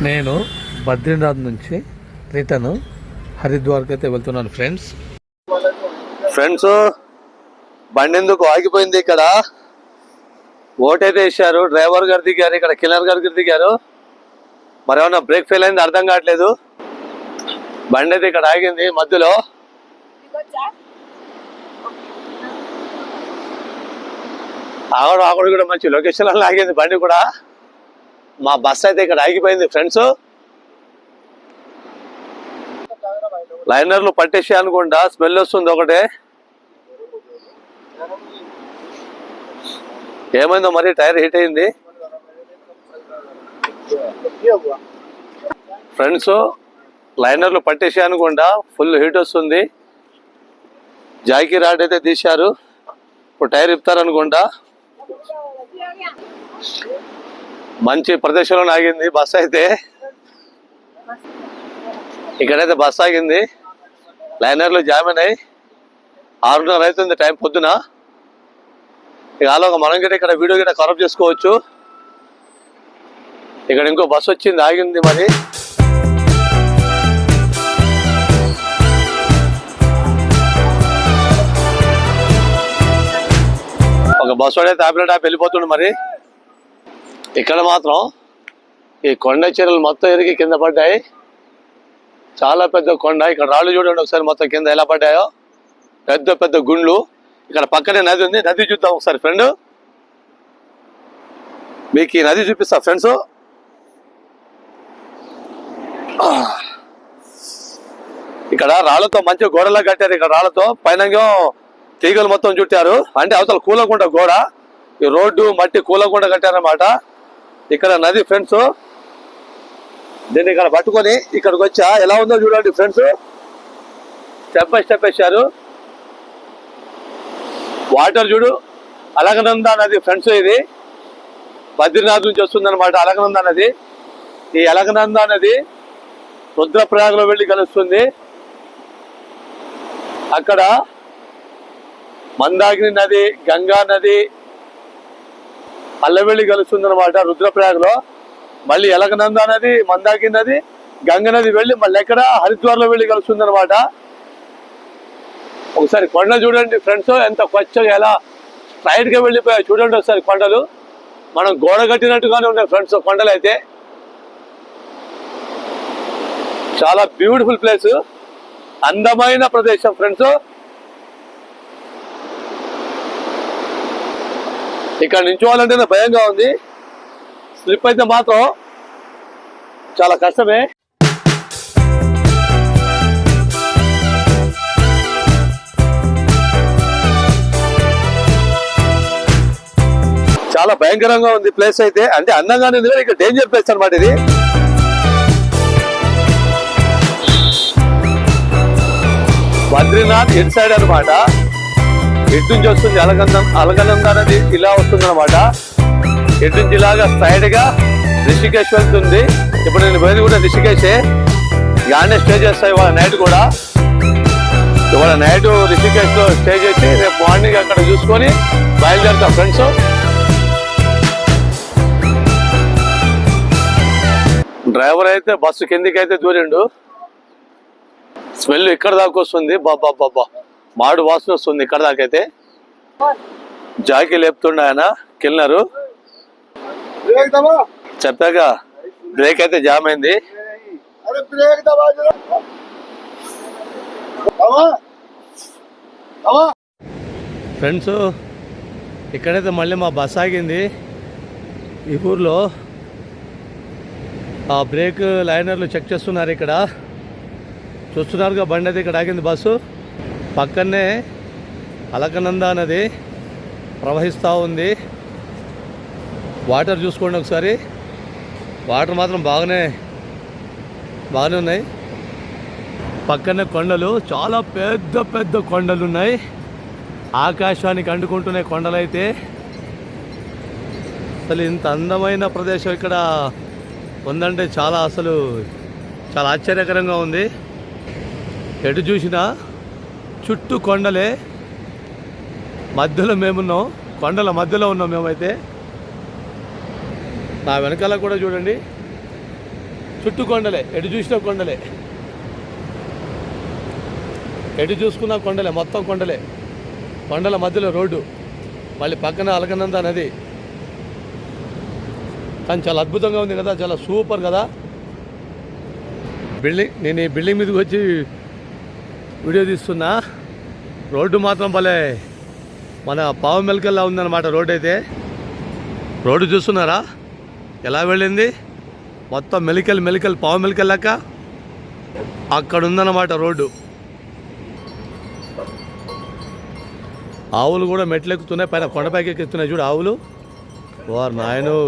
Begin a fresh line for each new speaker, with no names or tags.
నేను బద్రీనాథ్ నుంచి రిటర్న్ హరిద్వార్కి అయితే వెళ్తున్నాను ఫ్రెండ్స్. బండి ఎందుకు ఆగిపోయింది? ఇక్కడ ఓటైతే వేసారు, డ్రైవర్ గారు దిగారు, ఇక్కడ కిల్లర్ గారు దిగారు. మరేమన్నా బ్రేక్ ఫెయిల్ అయింది అర్థం కావట్లేదు. బండి అయితే ఇక్కడ ఆగింది మధ్యలో. ఆగడు కూడా మంచి లొకేషన్ లో ఆగింది బండి కూడా. మా బస్ అయితే ఇక్కడ ఆగిపోయింది ఫ్రెండ్స్. లైనర్లు పట్టేసి అనుకుంటా, స్మెల్ వస్తుంది ఒకటే. ఏమైందో మరి, టైర్ హీట్ అయింది ఫ్రెండ్స్. లైనర్లు పట్టేసి అనుకుంటా, ఫుల్ హీట్ వస్తుంది. జాకీ రాడ్ అయితే తీశారు, ఇప్పుడు టైర్ ఇప్పుతారనుకుంటా. మంచి ప్రదేశంలో ఆగింది బస్ అయితే. ఇక్కడైతే బస్ ఆగింది, లైనర్లు జామ్ అయినాయి. 6:30 అవుతుంది టైం పొద్దున. ఇక ఆలోగా మనం గిట్ట ఇక్కడ వీడియో గిట్ట ఖరాబ్ చేసుకోవచ్చు. ఇక్కడ ఇంకో బస్ వచ్చింది, ఆగింది. మరి ఒక బస్ వాడైతే టాబ్లెట్ వెళ్ళిపోతుండు. మరి ఇక్కడ మాత్రం ఈ కొండ చర్యలు మొత్తం ఎరిగి కింద పడ్డాయి. చాలా పెద్ద కొండ. ఇక్కడ రాళ్ళు చూడండి ఒకసారి, మొత్తం కింద ఎలా పడ్డాయో. పెద్ద పెద్ద గుండ్లు. ఇక్కడ పక్కనే నది ఉంది, నది చూద్దాం ఒకసారి ఫ్రెండ్. మీకు ఈ నది చూపిస్తా ఫ్రెండ్స్. ఇక్కడ రాళ్లతో మంచి గోడలా కట్టారు. ఇక్కడ రాళ్లతో పైన తీగలు మొత్తం చుట్టారు. అంటే అవతల కూలకుండా గోడ, ఈ రోడ్డు మట్టి కూలకుండా కట్టారన్నమాట. ఇక్కడ నది ఫ్రెండ్స్. దీన్ని ఇక్కడ పట్టుకొని ఇక్కడికి వచ్చా, ఎలా ఉందో చూడండి ఫ్రెండ్స్. స్టెప్ బై స్టెప్ వేశారు. వాటర్ చూడు, అలకనంద నది ఫ్రెండ్స్. ఇది బద్రీనాథ్ నుంచి వస్తుంది అనమాట అలకనంద నది. ఈ అలకనంద నది రుద్రప్రయాగలో వెళ్ళి కలుస్తుంది. అక్కడ మందాకిని నది, గంగా నది అల్లవెళ్ళి కలుస్తుంది అనమాట రుద్రప్రయాగలో. మళ్ళీ అలకనంద నది, మందాకిని నది, గంగ నది వెళ్ళి మళ్ళీ ఎక్కడ హరిద్వార్లో వెళ్ళి కలుస్తుంది అనమాట. ఒకసారి కొండ చూడండి ఫ్రెండ్స్, ఎంత కొచ్చగా ఎలా స్ట్రైట్ గా వెళ్ళిపోయాయి చూడండి ఒకసారి కొండలు. మనం గోడ కట్టినట్టుగానే ఉన్నాయి ఫ్రెండ్స్ కొండలు అయితే. చాలా బ్యూటిఫుల్ ప్లేస్, అందమైన ప్రదేశం ఫ్రెండ్స్. ఇక్కడ నించోవాలంటేనే భయంగా ఉంది. స్లిప్ అయితే మాత్రం చాలా కష్టమే. చాలా భయంకరంగా ఉంది ప్లేస్ అయితే. అంటే అందంగానే ఉంది, ఇక్కడ డేంజర్ ప్లేస్ అనమాట ఇది. బద్రీనాథ్ ఇటు సైడ్ అనమాట. ఇటు నుంచి వస్తుంది అలకనంద నది, ఇలా వస్తుంది అనమాట. ఇటు నుంచి ఇలాగా స్ట్రైట్ గా రిషికేశ్ వెళ్తుంది. ఇప్పుడు నేను పోయింది కూడా రిషికేశే. ఇలానే స్టే చేస్తాయి ఇవాళ నైట్ కూడా. ఇవాళ నైట్ రిషికేశ్ లో స్టే చేసి రేపు మార్నింగ్ అక్కడ చూసుకొని బయలుదేరుతాం ఫ్రెండ్స్. డ్రైవర్ అయితే బస్సు కిందికి అయితే దూరిండు. స్మెల్ ఇక్కడ దాకా వస్తుంది. బాబా మాడు వాసన వస్తుంది ఇక్కడ దాకైతే. జాకీ లేపుతుండ ఆయన కిల్లరు. చెప్పాక బ్రేక్ అయితే జామ్ అయింది. ఫ్రెండ్స్ ఇక్కడైతే మళ్ళీ మా బస్ ఆగింది ఈ ఊర్లో. ఆ బ్రేక్ లైనర్లు చెక్ చేస్తున్నారు. ఇక్కడ చూస్తున్నారుగా బండి అయితే ఇక్కడ ఆగింది బస్సు. పక్కనే అలకనంద నది ప్రవహిస్తూ ఉంది. వాటర్ చూసుకోండి ఒకసారి. వాటర్ మాత్రం బాగానే ఉన్నాయి. పక్కనే కొండలు, చాలా పెద్ద పెద్ద కొండలు ఉన్నాయి. ఆకాశానికి అంటుకుంటున్నాయి కొండలు అయితే. అసలు ఇంత అందమైన ప్రదేశం ఇక్కడ ఉందంటే చాలా ఆశ్చర్యకరంగా ఉంది. ఎటు చూసినా చుట్టూ కొండలే. మధ్యలో మేమున్నాం, కొండల మధ్యలో ఉన్నాం మేమైతే. నా వెనకాల కూడా చూడండి చుట్టూ కొండలే, ఎటు చూసినా కొండలే, ఎటు చూసుకున్నా కొండలే, మొత్తం కొండలే. కొండల మధ్యలో రోడ్డు, మళ్ళీ పక్కన అలకనంద నది. కానీ చాలా అద్భుతంగా ఉంది కదా, చాలా సూపర్ కదా. నేను ఈ బిల్డింగ్ మీదకి వచ్చి వీడియో తీస్తున్నా. రోడ్డు మాత్రం భలే మన పావు మెలకల్లా ఉందన్నమాట. రోడ్డు అయితే, రోడ్డు చూస్తున్నారా ఎలా వెళ్ళింది, మొత్తం మెలికల్ పావు మెలికల్లాక అక్కడ ఉందన్నమాట రోడ్డు. ఆవులు కూడా మెట్లు ఎక్కుతున్నాయి, పైన కొండపైకి ఎక్కుతున్నాయి చూడు ఆవులు. వారు నాయను.